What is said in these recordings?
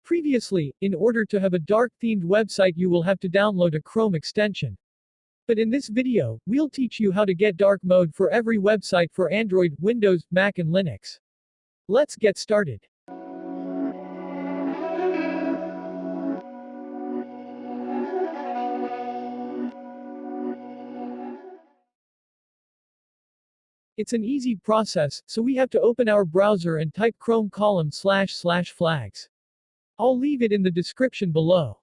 Previously, in order to have a dark-themed website you will have to download a Chrome extension. But in this video, we'll teach you how to get dark mode for every website for Android, Windows, Mac and Linux. Let's get started. It's an easy process, so we have to open our browser and type Chrome ://flags. I'll leave it in the description below.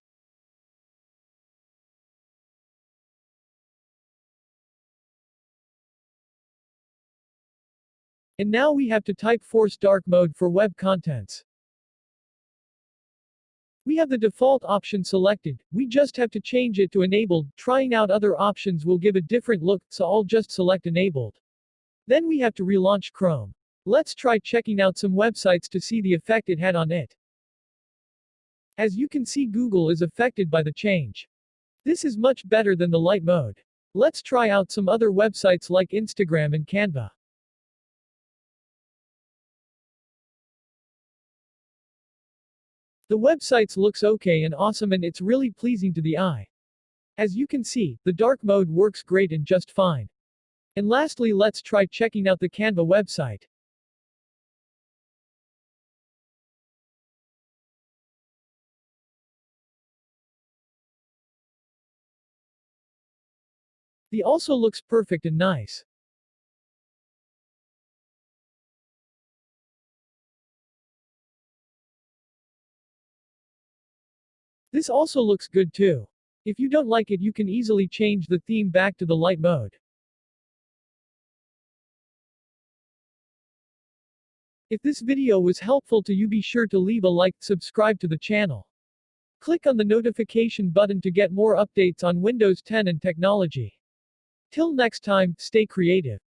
And now we have to type force dark mode for web contents. We have the default option selected, we just have to change it to enabled. Trying out other options will give a different look, so I'll just select enabled. Then we have to relaunch Chrome. Let's try checking out some websites to see the effect it had on it. As you can see, Google is affected by the change. This is much better than the light mode. Let's try out some other websites like Instagram and Canva. The websites looks okay and awesome, and it's really pleasing to the eye. As you can see, the dark mode works great and just fine. And lastly, let's try checking out the Canva website. The also looks perfect and nice. This also looks good too. If you don't like it, you can easily change the theme back to the light mode. If this video was helpful to you, be sure to leave a like, subscribe to the channel. Click on the notification button to get more updates on Windows 10 and technology. Till next time, stay creative.